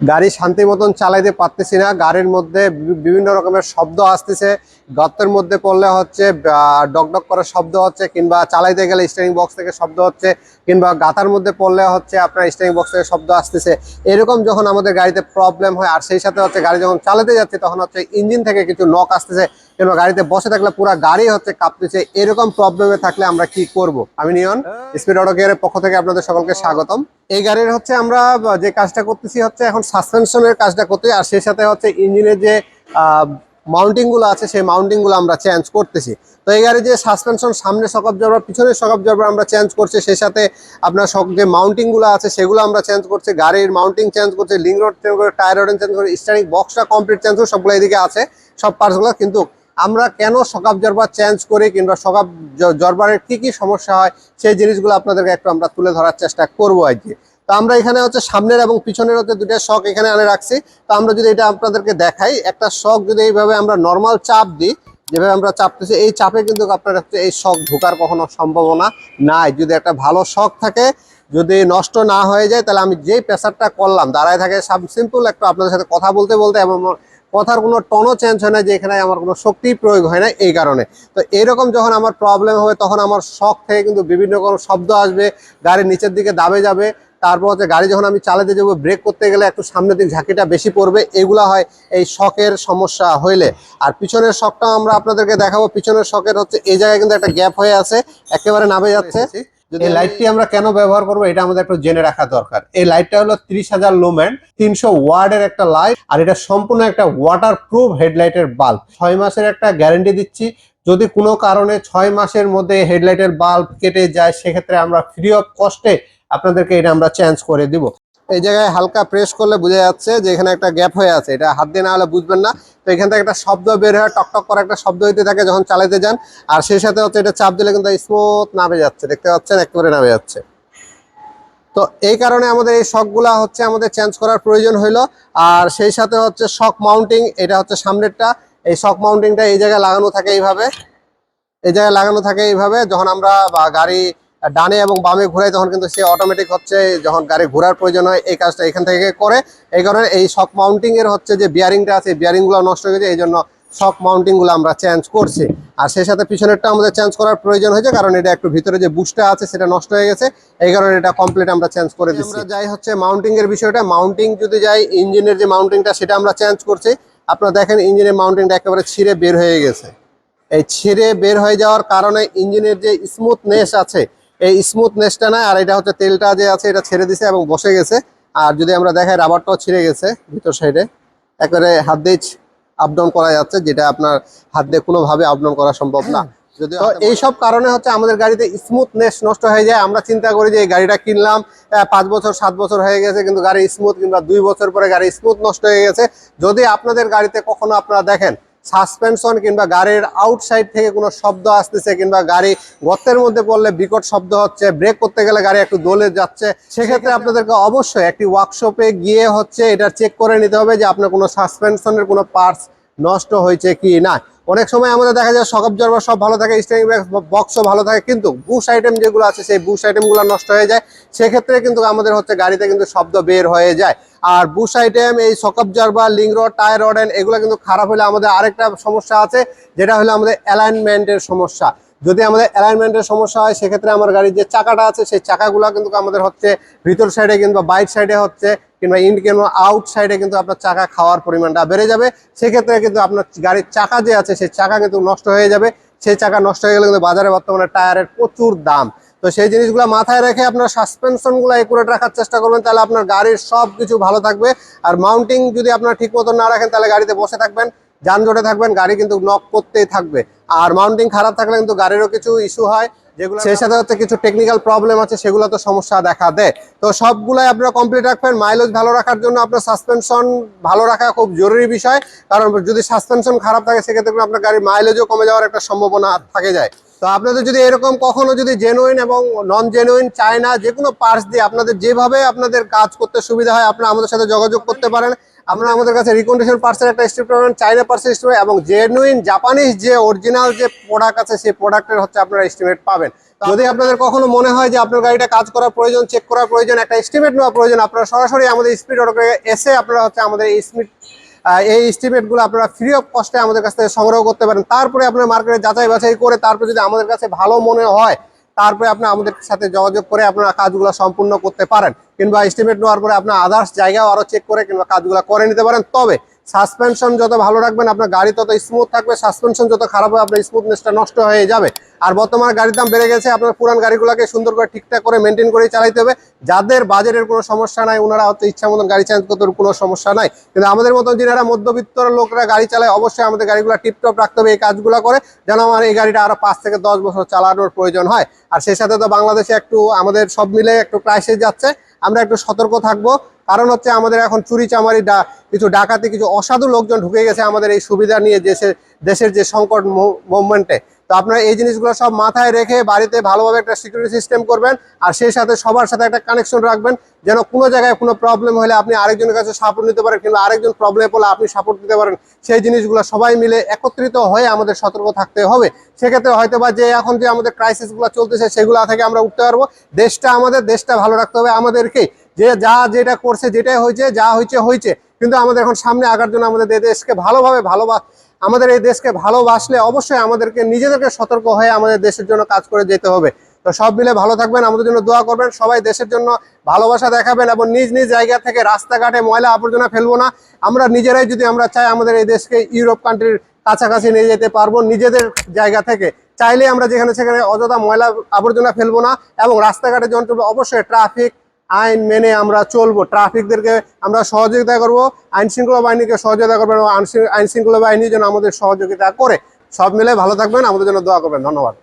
গাড়ি শান্তি মতন চালাইতে পারতেছি না, গাড়ির মধ্যে বিভিন্ন রকমের শব্দ আসতেছে। গর্তের মধ্যে পড়লে হচ্ছে ডকডক করে শব্দ হচ্ছে, কিংবা চালাইতে গেলে স্টিয়ারিং বক্স থেকে শব্দ হচ্ছে, কিংবা গাতার মধ্যে পড়লে হচ্ছে আপনার স্টিয়ারিং বক্স থেকে শব্দ আসতেছে। এরকম যখন আমাদের গাড়িতে প্রবলেম হয়, আর সেই সাথে হচ্ছে গাড়ি যখন চালাতে যাচ্ছে তখন হচ্ছে ইঞ্জিন থেকে কিছু নক আসতেছে, কিংবা গাড়িতে বসে থাকলে পুরো গাড়ি হচ্ছে কাঁপতেছে। এরকম প্রবলেমে থাকলে আমরা কি করব? আমি নিয়ন স্পিড অটো কেয়ারের পক্ষ থেকে আপনাদের সকলকে স্বাগতম। এই গাড়ির হচ্ছে আমরা যে কাজটা করতেছি হচ্ছে এখন সাসপেনশনের কাজটা করতে, আর সেই সাথে হচ্ছে ইঞ্জিনের যে মাউন্টিং গুলো আছে সেই মাউন্টিং গুলো আমরা চেঞ্জ করতেছি। তো এই গাড়ির যে সাসপেনশন, সামনে শক অবজার্ভার, পিছনের শক অবজার্ভার আমরা চেঞ্জ করছি, সেই সাথে আপনার যে মাউন্টিং গুলো আছে সেগুলো আমরা চেঞ্জ করছি, গাড়ির মাউন্টিং চেঞ্জ করছি, লিঙ্ক রড চেঞ্জ করে, টায়ার রড চেঞ্জ করে, স্টিয়ারিং বক্সটা কমপ্লিট চেঞ্জ করে, সবগুলো এদিকে আছে সব পার্টসগুলো। কিন্তু আমরা কেন শক অবজার্ভার চেঞ্জ করি, কিংবা শক অবজার্ভারের কি কি সমস্যা হয় সেই জিনিসগুলো আপনাদেরকে একটু আমরা তুলে ধরার চেষ্টা করবো আর কি। তো আমরা এখানে হচ্ছে সামনের এবং পিছনের হচ্ছে দুটো শক এখানে আনে রাখছি। তো আমরা যদি এটা আপনাদেরকে দেখাই, একটা শক যদি এইভাবে আমরা নর্মাল চাপ দিই, যেভাবে আমরা চাপতেছি, এই চাপে কিন্তু আপনার হচ্ছে এই শক ঢোকার কখনো সম্ভাবনা নাই। যদি একটা ভালো শক থাকে, যদি নষ্ট না হয়ে যায়, তাহলে আমি যেই প্রেসারটা করলাম দাঁড়ায় থাকে, সিম্পল একটু আপনাদের সাথে কথা বলতে বলতে এবং কথার কোনো টনও চেঞ্জ হয় না, যে এখানে আমার কোনো শক্তি প্রয়োগ হয় না এই কারণে। তো এরকম যখন আমার প্রবলেম হবে তখন আমার শক থেকে কিন্তু বিভিন্ন কোনো শব্দ আসবে, গাড়ির নিচের দিকে দাবে যাবে। তারপর হচ্ছে গাড়ি যখন আমি চালাতে যাবো, ব্রেক করতে গেলে একটু সামনের দিক ঝাঁকিটা বেশি পড়বে, এগুলা হয় এই শকের সমস্যা হইলে। আর পিছনের শকটাও আমরা আপনাদেরকে দেখাবো। পিছনের শকের হচ্ছে এই জায়গায় কিন্তু একটা গ্যাপ হয়ে আছে, একেবারে নামে যাচ্ছে। এই লাইটটি আমরা কেন ব্যবহার করবো এটা আমাদের একটু জেনে রাখা দরকার। এই লাইটটা হলো 30,000 লুমেন, 300 ওয়াটের একটা লাইট, আর এটা সম্পূর্ণ একটা ওয়াটার প্রুফ হেডলাইটের বাল্ব। 6 মাসের একটা গ্যারান্টি দিচ্ছি। যদি কোনো কারণে 6 মাসের মধ্যে হেডলাইটের বাল্ব কেটে যায়, সেক্ষেত্রে আমরা ফ্রি অফ কস্টে আপনাদেরকে এটা আমরা চেঞ্জ করে দিব। এই জায়গায় হালকা প্রেস করলে বোঝা যাচ্ছে যে এখানে একটা গ্যাপ হয়ে আছে, এটা হাত দিয়ে না হলে বুঝবেন না। তো এখান থেকে একটা শব্দ বের হয়, টকটক করে একটা শব্দ হইতে থাকে যখন চালাতে যান। আর সেই সাথে হচ্ছে এটা চাপ দিলে কিন্তু স্মুথ নামে যাচ্ছে, দেখতে পাচ্ছেন একেবারে নামে যাচ্ছে। তো এই কারণে আমাদের এই শকগুলা হচ্ছে আমাদের চেঞ্জ করার প্রয়োজন হইলো। আর সেই সাথে হচ্ছে শক মাউন্টিং, এটা হচ্ছে সামনেরটা। এই শক মাউন্টিংটা এই জায়গায় লাগানো থাকে এইভাবে, এই জায়গায় লাগানো থাকে এইভাবে। যখন আমরা গাড়ি ডানে এবং বামে ঘুরাই তখন কিন্তু সে অটোমেটিক হচ্ছে, যখন গাড়ি ঘোরার প্রয়োজন হয় এই কাজটা এখান থেকে করে। এই কারণে এই শক মাউন্টিং এর হচ্ছে যে বিয়ারিংটা আছে, বিয়ারিং গুলো নষ্ট হয়ে গেছে, এই জন্য শক মাউন্টিং গুলো আমরা চেঞ্জ করছি। আর সেই সাথে পিছনেরটা আমাদের চেঞ্জ করার প্রয়োজন হয়েছে, কারণ এটা একটু ভিতরে যে বুশটা আছে সেটা নষ্ট হয়ে গেছে, এই কারণে এটা কমপ্লিট আমরা চেঞ্জ করে দিচ্ছি। আমরা যাই হচ্ছে মাউন্টিং এর বিষয়টা, মাউন্টিং যদি যাই, ইঞ্জিনের যে মাউন্টিংটা সেটা আমরা চেঞ্জ করছি। আপনারা দেখেন ইঞ্জিনের মাউন্টিংটা একেবারে ছিঁড়ে বের হয়ে গেছে। এই ছিঁড়ে বের হয়ে যাওয়ার কারণে ইঞ্জিনের যে স্মুথনেস আছে, এই স্মুথনেসটা নাই। আর এটা হচ্ছে তেলটা যে আছে এটা ছেড়ে দিছে এবং বসে গেছে। আর যদি আমরা দেখাই, রাবারটাও ছিঁড়ে গেছে ভিতর সাইডে, একেবারে হাত দিয়ে আপ ডাউন করা যাচ্ছে, যেটা আপনার হাত দিয়ে কোনোভাবে আপ ডাউন করা সম্ভব না। যদি এইসব কারণে হচ্ছে আমাদের গাড়িতে স্মুথনেস নষ্ট হয়ে যায়। আমরা চিন্তা করি যে এই গাড়িটা কিনলাম 5 বছর 7 বছর হয়ে গেছে, কিন্তু গাড়ি স্মুথ, কিংবা 2 বছর পরে গাড়ি স্মুথ নষ্ট হয়ে গেছে। যদি আপনাদের গাড়িতে কখনো আপনারা দেখেন সাসপেনশন কিংবা গাড়ির আউটসাইড থেকে কোনো শব্দ আসতেছে, কিংবা গাড়ি গর্তের মধ্যে পড়লে বিকট শব্দ হচ্ছে, ব্রেক করতে গেলে গাড়ি একটু দোলে যাচ্ছে, সেক্ষেত্রে আপনাদেরকে অবশ্যই একটি ওয়ার্কশপে গিয়ে হচ্ছে এটা চেক করে নিতে হবে যে আপনার কোনো সাসপেনশনের কোনো পার্টস নষ্ট হয়েছে কি না। অনেক সময় আমাদের দেখা যায় শক অবজার্ভার সব ভালো থাকে, স্টিয়ারিং বক্সও ভালো থাকে, কিন্তু বুশ আইটেম যেগুলো আছে সেই বুশ আইটেমগুলো নষ্ট হয়ে যায়। সেক্ষেত্রে কিন্তু আমাদের হচ্ছে গাড়িতে কিন্তু শব্দ বের হয়ে যায়। আর বুশ আইটেম, এই shock absorber, link rod, tyre rod এগুলো কিন্তু খারাপ হলে আমাদের আরেকটা সমস্যা আছে, যেটা হলো আমাদের অ্যালাইনমেন্টের সমস্যা। যদি আমাদের অ্যালাইনমেন্টের সমস্যা হয়, সেক্ষেত্রে আমার গাড়ির যে চাকাটা আছে সেই চাকাগুলো কিন্তু আমাদের হচ্ছে ভিতর সাইডে কিংবা বাইক সাইডে হচ্ছে, কিংবা ইন কিংবা আউট সাইডে কিন্তু আপনার চাকা খাওয়ার পরিমাণটা বেড়ে যাবে। সেক্ষেত্রে কিন্তু আপনার গাড়ির চাকা যে আছে সেই চাকা কিন্তু নষ্ট হয়ে যাবে। সেই চাকা নষ্ট হয়ে গেলে কিন্তু বাজারে বর্তমানে টায়ারের প্রচুর দাম। তো সেই জিনিসগুলো মাথায় রেখে আপনার সাসপেনশনগুলো একুরেট রাখার চেষ্টা করবেন, তাহলে আপনার গাড়ির সব কিছু ভালো থাকবে। আর মাউন্টিং যদি আপনার ঠিক মতো না রাখেন, তাহলে গাড়িতে বসে থাকবেন, যানজটে থাকবেন, গাড়ি কিন্তু নক করতেই থাকবে। আর মাউন্টিং খারাপ থাকলে কিন্তু গাড়িরও কিছু ইস্যু হয়, যেগুলো সেই সাথে হচ্ছে কিছু টেকনিক্যাল প্রবলেম আছে, সেগুলো তো সমস্যা দেখা দেয়। তো সবগুলাই আপনারা কমপ্লিট রাখবেন। মাইলেজ ভালো রাখার জন্য আপনার সাসপেনশন ভালো রাখা খুব জরুরি বিষয়, কারণ যদি সাসপেনশন খারাপ থাকে সেক্ষেত্রে আপনার গাড়ির মাইলেজও কমে যাওয়ার একটা সম্ভাবনা থাকে যায়। তো আপনাদের যদি এরকম কখনো যদি জেনুইন এবং নন জেনুইন চায়না যে কোনো পার্টস দিয়ে আপনাদের যেভাবে আপনাদের কাজ করতে সুবিধা হয় আপনারা আমাদের সাথে যোগাযোগ করতে পারেন। আপনারা আমাদের কাছে রিকন্ডিশন পার্টসের একটা স্ট্রিপ পাবেন, চায়না পার্টসের স্ট্রিপ এবং জেনুইন জাপানিজ যে অরিজিনাল যে প্রোডাক্ট আছে সেই প্রোডাক্টের হচ্ছে আপনারা এস্টিমেট পাবেন। যদি আপনাদের কখনো মনে হয় যে আপনার গাড়িটা কাজ করার প্রয়োজন, চেক করার প্রয়োজন, একটা এস্টিমেট নেওয়া প্রয়োজন, আপনারা সরাসরি আমাদের স্পিড অটোকে এসে আপনারা হচ্ছে আমাদের এই এস্টিমেটগুলো আপনারা ফ্রি অফ কস্টে আমাদের কাছ থেকে সংগ্রহ করতে পারেন। তারপরে আপনার মার্কেটে যাচাই বাছাই করে তারপরে যদি আমাদের কাছে ভালো মনে হয় তারপরে আপনি আমাদের সাথে যোগাযোগ করে আপনারা কাজগুলো সম্পূর্ণ করতে পারেন, কিংবা এস্টিমেট নেওয়ার পরে আপনার আদার্স জায়গাও আরও চেক করে কিংবা কাজগুলো করে নিতে পারেন। তবে সাসপেনশন যত ভালো রাখবেন আপনার গাড়ি তত স্মুথ থাকবে, সাসপেনশন যত খারাপ হবে আপনার স্মুথনেসটা নষ্ট হয়ে যাবে। আর বর্তমানে গাড়ির দাম বেড়ে গেছে, আপনার পুরান গাড়িগুলোকে সুন্দর করে ঠিকঠাক করে মেনটেন করেই চালাইতে হবে। যাদের বাজেটের কোনো সমস্যা নাই ওনারা হয়তো ইচ্ছা মতন গাড়ি চেঞ্জ করতে কোনো সমস্যা নাই, কিন্তু আমাদের মতন যারা মধ্যবিত্ত লোকরা গাড়ি চালায় অবশ্যই আমাদের গাড়িগুলো টিপটপ রাখতে হবে এই কাজগুলো করে, যেন আমার এই গাড়িটা আরো 5 থেকে 10 বছর চালানোর প্রয়োজন হয়। আর সেই সাথে তো বাংলাদেশে একটু আমাদের সব মিলে একটু ক্রাইসিস যাচ্ছে, আমরা একটু সতর্ক থাকবো। কারণ হচ্ছে আমাদের এখন চুরি চামারি কিছু ডাকাতি কিছু অসাধু লোকজন ঢুকে গেছে আমাদের এই সুবিধা নিয়ে দেশের যে সংকট মুভমেন্টে। তো আপনারা এই জিনিসগুলো সব মাথায় রেখে বাড়িতে ভালোভাবে একটা সিকিউরিটি সিস্টেম করবেন, আর সেই সাথে সবার সাথে একটা কানেকশন রাখবেন, যেন কোনো জায়গায় কোনো প্রবলেম হলে আপনি আরেকজনের কাছে সাপোর্ট নিতে পারেন, কিংবা আরেকজন প্রবলেম হলে আপনি সাপোর্ট দিতে পারেন। সেই জিনিসগুলো সবাই মিলে একত্রিত হয়ে আমাদের সতর্ক থাকতে হবে। সেক্ষেত্রে হয়তো বা যে এখন যে আমাদের ক্রাইসিসগুলো চলতেছে সেগুলো থেকে আমরা উঠতে পারবো। দেশটা আমাদের, দেশটা ভালো রাখতে হবে আমাদেরকেই। যে যেটা করছে যেটাই হয়েছে যা হয়েছে, কিন্তু আমাদের এখন সামনে আগার জন্য আমাদের দেশকে আমাদের এই দেশকে ভালোবাসলে অবশ্যই আমাদেরকে নিজেদেরকে সতর্ক হয়ে আমাদের দেশের জন্য কাজ করে যেতে হবে। তো সব মিলে ভালো থাকবেন, আমাদের জন্য দোয়া করবেন, সবাই দেশের জন্য ভালোবাসা দেখাবেন এবং নিজ নিজ জায়গা থেকে রাস্তাঘাটে ময়লা আবর্জনা ফেলবো না। আমরা নিজেরাই যদি আমরা চাই আমাদের এই দেশকে ইউরোপ কান্ট্রির কাছাকাছি নিয়ে যেতে পারবো নিজেদের জায়গা থেকে। চাইলে আমরা যেখানে সেখানে অযথা ময়লা আবর্জনা ফেলবো না, এবং রাস্তাঘাটে যখন অবশ্যই ট্রাফিক আইন মেনে আমরা চলবো, ট্রাফিকদেরকে আমরা সহযোগিতা করব, আইন শৃঙ্খলা বাহিনীকে সহযোগিতা করবেন, আইন শৃঙ্খলা বাহিনী যেন আমাদের সহযোগিতা করে। সব মিলে ভালো থাকবেন, আমাদের জন্য দোয়া করবেন। ধন্যবাদ।